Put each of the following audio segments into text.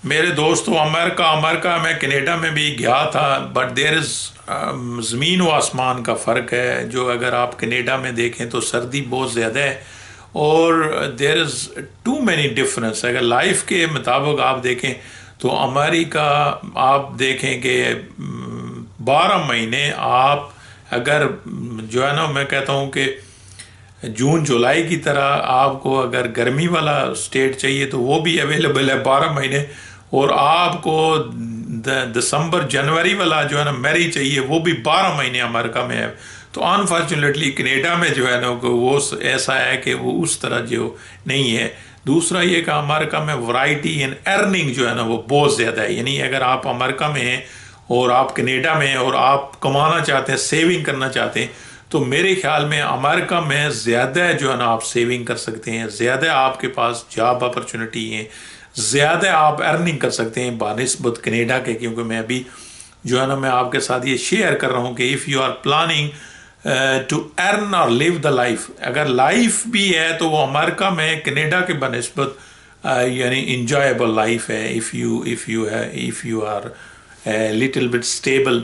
میرے دوستو، امریکہ میں کینیڈا میں بھی گیا تھا، بٹ دیر از زمین و آسمان کا فرق ہے. جو اگر آپ کینیڈا میں دیکھیں تو سردی بہت زیادہ ہے، اور دیر از ٹو مینی ڈفرینس. اگر لائف کے مطابق آپ دیکھیں تو امریکہ، آپ دیکھیں کہ 12 مہینے آپ اگر جو ہے نا، میں کہتا ہوں کہ جون جولائی کی طرح آپ کو اگر گرمی والا اسٹیٹ چاہیے تو وہ بھی اویلیبل ہے 12 مہینے، اور آپ کو دسمبر جنوری والا جو ہے نا میری چاہیے وہ بھی 12 مہینے امریکہ میں ہے. تو انفارچونیٹلی کینیڈا میں جو ہے نا وہ ایسا ہے کہ وہ اس طرح جو نہیں ہے. دوسرا یہ کہ امریکہ میں ورائٹی ان ارننگ جو ہے نا وہ بہت زیادہ ہے. یعنی اگر آپ امریکہ میں ہیں اور آپ کینیڈا میں ہیں اور آپ کمانا چاہتے ہیں، سیونگ کرنا چاہتے ہیں، تو میرے خیال میں امریکہ میں زیادہ جو ہے نا آپ سیونگ کر سکتے ہیں، زیادہ آپ کے پاس جاب اپرچونٹی ہیں، زیادہ آپ ارننگ کر سکتے ہیں بنسبت کینیڈا کے. کیونکہ میں ابھی جو ہے نا میں آپ کے ساتھ یہ شیئر کر رہا ہوں کہ if you are planning to earn or live the life, اگر لائف بھی ہے تو وہ امریکہ میں کینیڈا کے بنسبت یعنی انجوائبل لائف ہے. If you are little bit stable,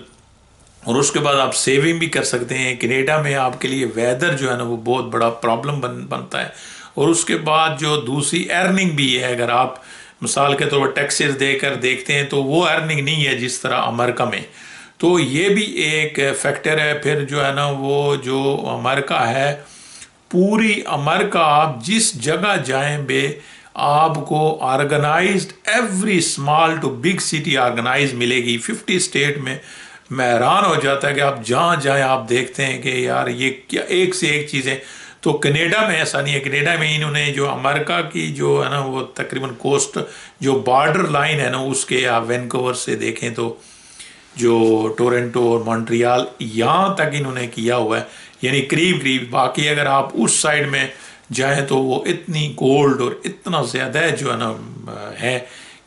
اور اس کے بعد آپ سیونگ بھی کر سکتے ہیں. کینیڈا میں آپ کے لیے ویدر جو ہے نا وہ بہت بڑا پرابلم بنتا ہے. اور اس کے بعد جو دوسری ارننگ بھی ہے، اگر آپ مثال کے طور پر ٹیکسز دے کر دیکھتے ہیں تو وہ ارننگ نہیں ہے جس طرح امریکہ میں. تو یہ بھی ایک فیکٹر ہے. پھر جو ہے نا وہ جو امریکہ ہے، پوری امریکہ آپ جس جگہ جائیں بے، آپ کو organized every small to big city organize ملے گی 50 اسٹیٹ میں. میں حیران ہو جاتا ہے کہ آپ جہاں جائیں آپ دیکھتے ہیں کہ یار یہ کیا ایک سے ایک چیزیں. تو کینیڈا میں ایسا نہیں ہے. کینیڈا میں انہوں نے جو امریکہ کی جو ہے نا وہ تقریباً کوسٹ جو بارڈر لائن ہے نا اس کے، آپ وینکوور سے دیکھیں تو جو ٹورنٹو اور مونٹریال یہاں تک انہوں نے کیا ہوا ہے، یعنی قریب قریب. باقی اگر آپ اس سائڈ میں جائیں تو وہ اتنی کولڈ اور اتنا زیادہ جو ہے نا ہے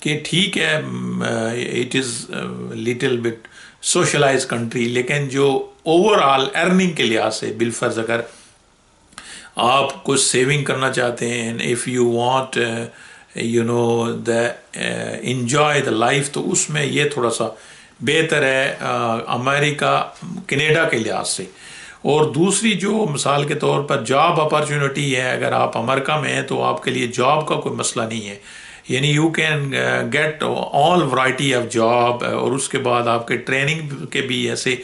کہ ٹھیک ہے it is little bit socialize country. لیکن جو اوور آل ارننگ کے لحاظ سے بالفرض اگر آپ کچھ سیونگ کرنا چاہتے ہیں، if you want you know the enjoy the life, تو اس میں یہ تھوڑا سا بہتر ہے امریکہ کینیڈا کے لحاظ سے. اور دوسری جو مثال کے طور پر جاب اپارچونیٹی ہے، اگر آپ امریکہ میں ہیں تو آپ کے لیے جاب کا کوئی مسئلہ نہیں ہے. یعنی you can get all variety of job. اور اس کے بعد آپ کے ٹریننگ کے بھی ایسے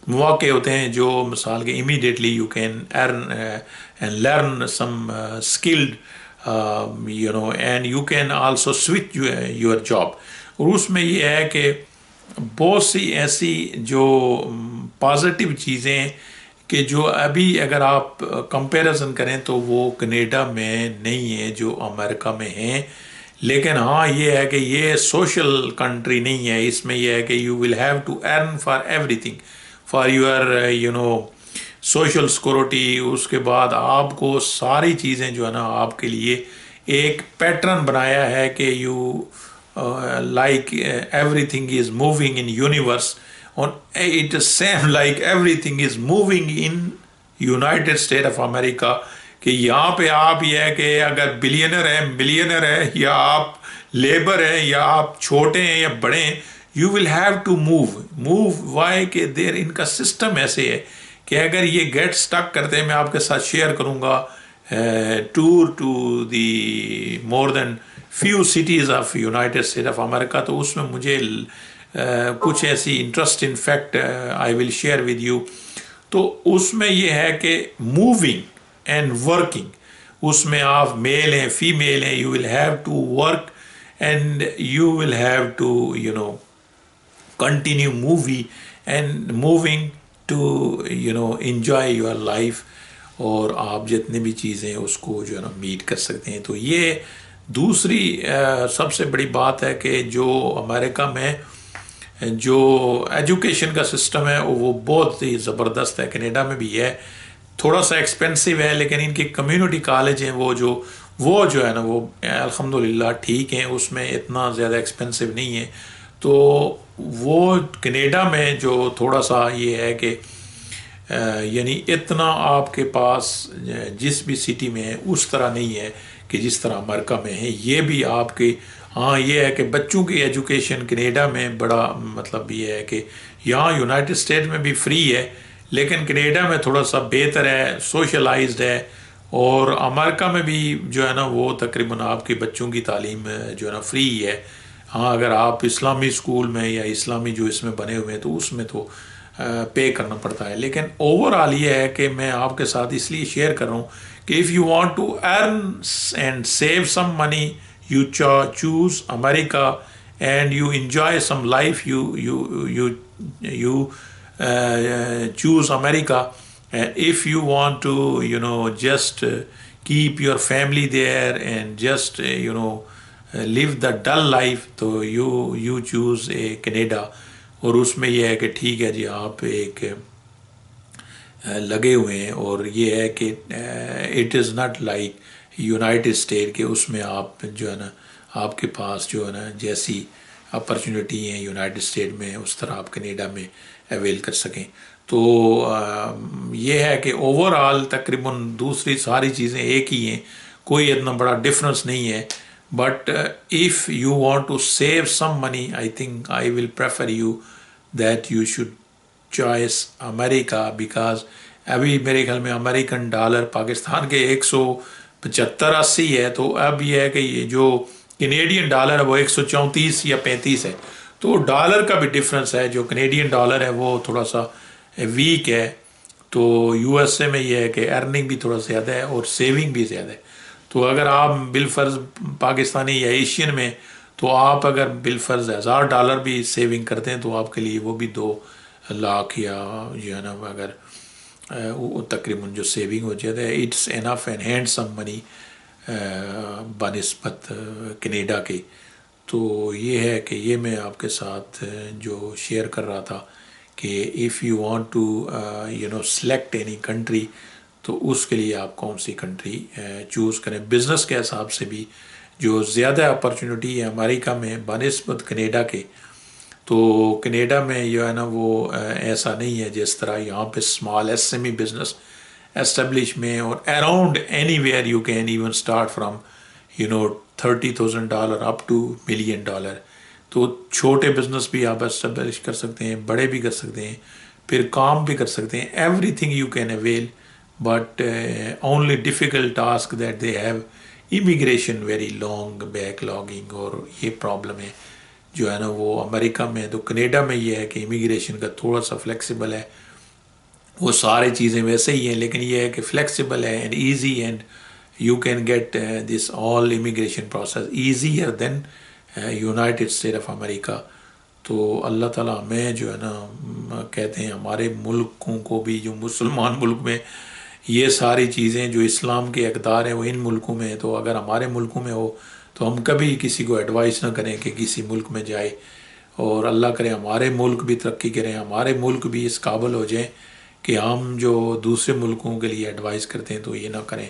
مواقع ہوتے ہیں جو مثال کے immediately you can earn and learn some skilled you know and you can also switch your job. اور اس میں یہ ہے کہ بہت سی ایسی جو پازیٹیو چیزیں کہ جو ابھی اگر آپ کمپیریزن کریں تو وہ کینیڈا میں نہیں ہے جو امریکہ میں ہیں. لیکن ہاں یہ ہے کہ یہ سوشل کنٹری نہیں ہے. اس میں یہ ہے کہ you will have to earn for everything, for your you know social security. اس کے بعد آپ کو ساری چیزیں جو ہے نا آپ کے لیے ایک پیٹرن بنایا ہے کہ you like every thing is moving in universe. It is same like every thing is moving in United State of امریکہ. کہ یہاں پہ آپ یہ ہے کہ اگر بلینر ہے ملینر ہے، یا آپ لیبر ہیں یا آپ چھوٹے ہیں یا بڑے ہیں، you will have to move. Why کہ دیر ان کا سسٹم ایسے ہے کہ اگر یہ گیٹ سٹک کرتے ہیں، میں آپ کے ساتھ شیئر کروں گا tour to the more than few cities of United State of America. تو اس میں مجھے کچھ ایسی interest in fact I will share with you. تو اس میں یہ ہے کہ موونگ اینڈ ورکنگ، اس میں آپ میل ہیں فیمیل ہیں، you will have to work and you will have to you know continue moving to you know enjoy your life. اور آپ جتنے بھی چیزیں اس کو جو ہے نا میٹ کر سکتے ہیں. تو یہ دوسری سب سے بڑی بات ہے کہ جو امریکہ میں جو ایجوکیشن کا سسٹم ہے وہ بہت ہی زبردست ہے. کینیڈا میں بھی ہے، تھوڑا سا ایکسپینسو ہے، لیکن ان کے کمیونٹی کالج ہیں وہ جو ہے نا وہ الحمدللہ ٹھیک ہیں، اس میں اتنا زیادہ ایکسپینسو نہیں ہے. تو وہ کینیڈا میں جو تھوڑا سا یہ ہے کہ یعنی اتنا آپ کے پاس جس بھی سٹی میں ہے اس طرح نہیں ہے کہ جس طرح امریکہ میں ہے. یہ بھی ہاں یہ ہے کہ بچوں کی ایجوکیشن کینیڈا میں بڑا مطلب یہ ہے کہ یہاں یونائٹڈ اسٹیٹ میں بھی فری ہے، لیکن کینیڈا میں تھوڑا سا بہتر ہے، سوشلائزڈ ہے، اور امریکہ میں بھی جو ہے نا وہ تقریباً آپ کے بچوں کی تعلیم جو ہے نا فری ہے۔ ہاں اگر آپ اسلامی اسکول میں یا اسلامی جو اس میں بنے ہوئے ہیں تو اس میں تو پے کرنا پڑتا ہے، لیکن اوور آل یہ ہے کہ میں آپ کے ساتھ اس لیے شیئر کر رہا ہوں کہ if you want to earn and save some money you choose America and you enjoy some life you choose America. And if you want to just keep your family there and just live the dull life, تو you choose a Canada. اور اس میں یہ ہے کہ ٹھیک ہے جی آپ ایک لگے ہوئے ہیں، اور یہ ہے کہ it is not like United state کہ اس میں آپ جو ہے نا آپ کے پاس جو ہے نا جیسی اپرچونیٹی ہیں یونائٹڈ اسٹیٹ میں اس طرح آپ کینیڈا میں اویل کر سکیں۔ تو یہ ہے کہ اوور آل تقریباً دوسری ساری چیزیں ایک ہی ہیں، کوئی اتنا بڑا ڈفرینس نہیں ہے، but if you want to save some money I think I will prefer you that you should choice America, because ابھی میرے خیال میں امریکن ڈالر پاکستان کے 175-80 ہے، تو اب یہ ہے کہ یہ جو کینیڈین ڈالر ہے وہ 134 یا 35 ہے، تو ڈالر کا بھی ڈفرینس ہے، جو کینیڈین ڈالر ہے وہ تھوڑا سا ویک ہے، تو یو ایس اے میں یہ ہے کہ ارننگ بھی تھوڑا زیادہ ہے اور سیونگ بھی زیادہ ہے۔ تو اگر آپ بالفرض پاکستانی یا ایشین میں، تو آپ اگر بالفرض $1000 بھی سیونگ کرتے ہیں تو آپ کے لیے وہ بھی 2 لاکھ یا جو ہے نا اگر تقریباً جو سیونگ ہو جاتا ہے اٹس انف اینڈ ہینڈ سم منی بنسبت کینیڈا کے۔ تو یہ ہے کہ یہ میں آپ کے ساتھ جو شیئر کر رہا تھا کہ if you want to select any country, تو اس کے لیے آپ کون سی کنٹری چوز کریں۔ بزنس کے حساب سے بھی جو زیادہ اپرچونیٹی ہے امریکہ میں بنسبت کینیڈا کے، تو کینیڈا میں جو ہے نا وہ ایسا نہیں ہے جس طرح یہاں پہ small S M E business establish میں، اور around anywhere you can even start from $30,000 up to $1 million. تو چھوٹے بزنس بھی آپ اسٹیبلش کر سکتے ہیں، بڑے بھی کر سکتے ہیں، پھر کام بھی کر سکتے ہیں، every thing you can avail, but only difficult task that they have immigration very long back logging, اور یہ پرابلم ہے جو ہے نا وہ امریکہ میں۔ تو کینیڈا میں یہ ہے کہ امیگریشن کا تھوڑا سا فلیکسیبل ہے، وہ سارے چیزیں ویسے ہی ہیں، لیکن یہ ہے کہ فلیکسیبل ہے and easy, and you can get this all immigration process easier than United State of America. تو اللہ تعالیٰ ہمیں جو ہے نا کہتے ہیں ہمارے ملکوں کو بھی، جو مسلمان ملک میں یہ ساری چیزیں جو اسلام کے اقدار ہیں وہ ان ملکوں میں ہیں، تو اگر ہمارے ملکوں میں ہو تو ہم کبھی کسی کو ایڈوائس نہ کریں کہ کسی ملک میں جائے، اور اللہ کرے ہمارے ملک بھی ترقی کریں، ہمارے ملک بھی اس قابل ہو جائیں کہ ہم جو دوسرے ملکوں کے لیے ایڈوائس کرتے ہیں تو یہ نہ کریں۔